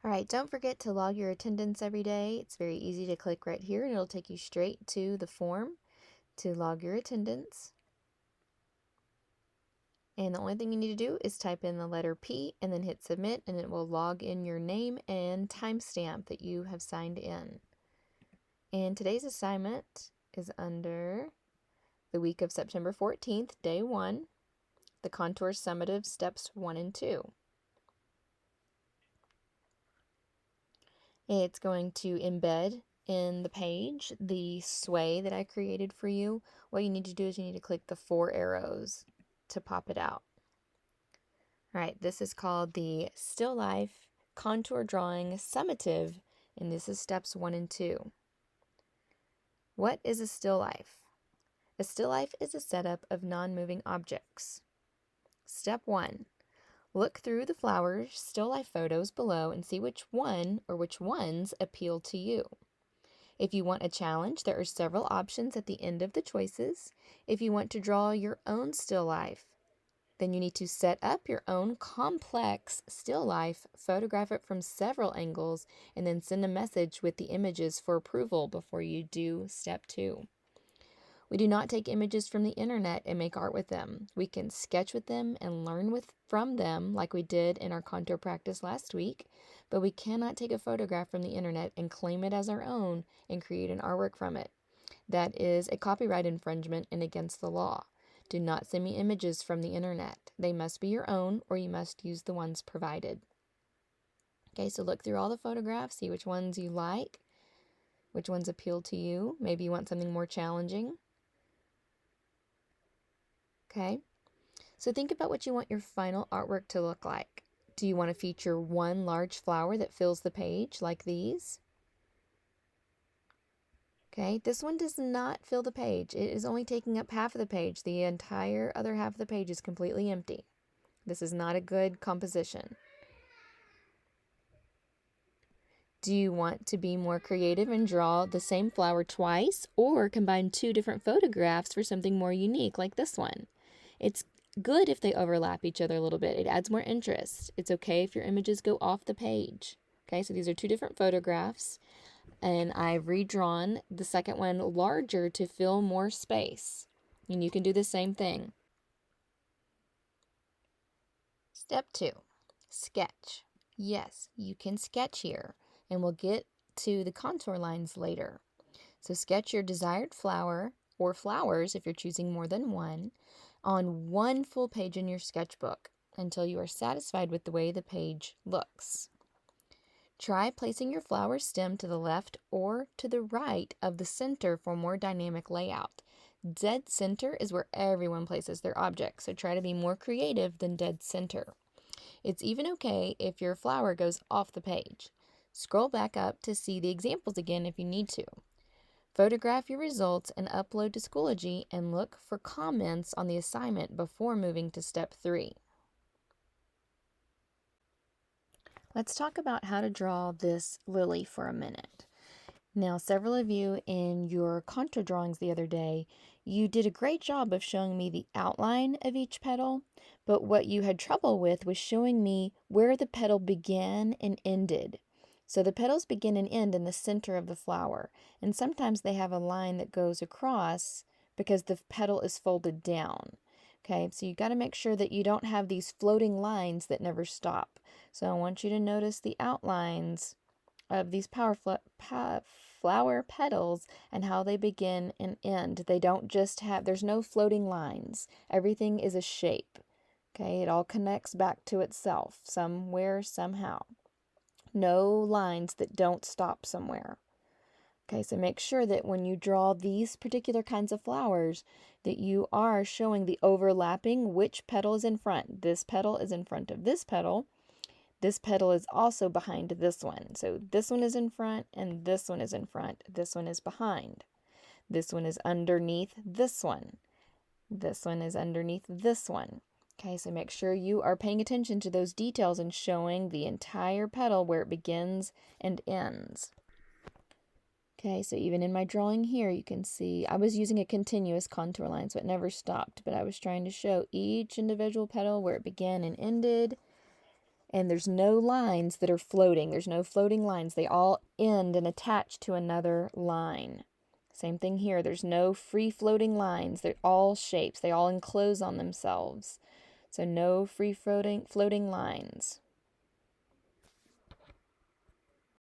All right, don't forget to log your attendance every day. It's very easy to click right here and it'll take you straight to the form to log your attendance. And the only thing you need to do is type in the letter P and then hit submit, and it will log in your name and timestamp that you have signed in. And today's assignment is under the week of September 14th, day 1, the contour summative steps 1 and 2. It's going to embed in the page the sway that I created for you. What you need to do is you need to click the 4 arrows to pop it out. All right, this is called the Still Life Contour Drawing Summative, and this is steps 1 and 2. What is a still life? A still life is a setup of non-moving objects. Step 1. Look through the flowers still life photos below and see which one or which ones appeal to you. If you want a challenge, there are several options at the end of the choices. If you want to draw your own still life, then you need to set up your own complex still life, photograph it from several angles, and then send a message with the images for approval before you do step 2. We do not take images from the internet and make art with them. We can sketch with them and learn from them like we did in our contour practice last week, but we cannot take a photograph from the internet and claim it as our own and create an artwork from it. That is a copyright infringement and against the law. Do not send me images from the internet. They must be your own, or you must use the ones provided. Okay, so look through all the photographs, see which ones you like, which ones appeal to you. Maybe you want something more challenging. Okay, so think about what you want your final artwork to look like. Do you want to feature one large flower that fills the page like these? Okay, this one does not fill the page. It is only taking up half of the page. The entire other half of the page is completely empty. This is not a good composition. Do you want to be more creative and draw the same flower twice, or combine 2 different photographs for something more unique like this one? It's good if they overlap each other a little bit. It adds more interest. It's okay if your images go off the page. Okay, so these are 2 different photographs, and I've redrawn the second one larger to fill more space. And you can do the same thing. Step 2, sketch. Yes, you can sketch here, and we'll get to the contour lines later. So sketch your desired flower or flowers, if you're choosing more than one, on one full page in your sketchbook until you are satisfied with the way the page looks. Try placing your flower stem to the left or to the right of the center for more dynamic layout. Dead center is where everyone places their objects, so try to be more creative than dead center. It's even okay if your flower goes off the page. Scroll back up to see the examples again if you need to. Photograph your results and upload to Schoology, and look for comments on the assignment before moving to step 3. Let's talk about how to draw this lily for a minute. Now, several of you in your contour drawings the other day, you did a great job of showing me the outline of each petal, but what you had trouble with was showing me where the petal began and ended. So the petals begin and end in the center of the flower, and sometimes they have a line that goes across because the petal is folded down. Okay, so you got to make sure that you don't have these floating lines that never stop. So I want you to notice the outlines of these flower petals and how they begin and end. They don't just have, there's no floating lines. Everything is a shape. Okay, it all connects back to itself somewhere, somehow. No lines that don't stop somewhere. Okay, so make sure that when you draw these particular kinds of flowers that you are showing the overlapping, which petal is in front. This petal is in front of this petal. This petal is also behind this one. So this one is in front and this one is in front. This one is behind. This one is underneath this one. This one is underneath this one. Okay, so make sure you are paying attention to those details and showing the entire petal where it begins and ends. Okay, so even in my drawing here, you can see I was using a continuous contour line, so it never stopped, but I was trying to show each individual petal where it began and ended. And there's no lines that are floating. There's no floating lines. They all end and attach to another line. Same thing here. There's no free floating lines. They're all shapes. They all enclose on themselves. So no free floating lines.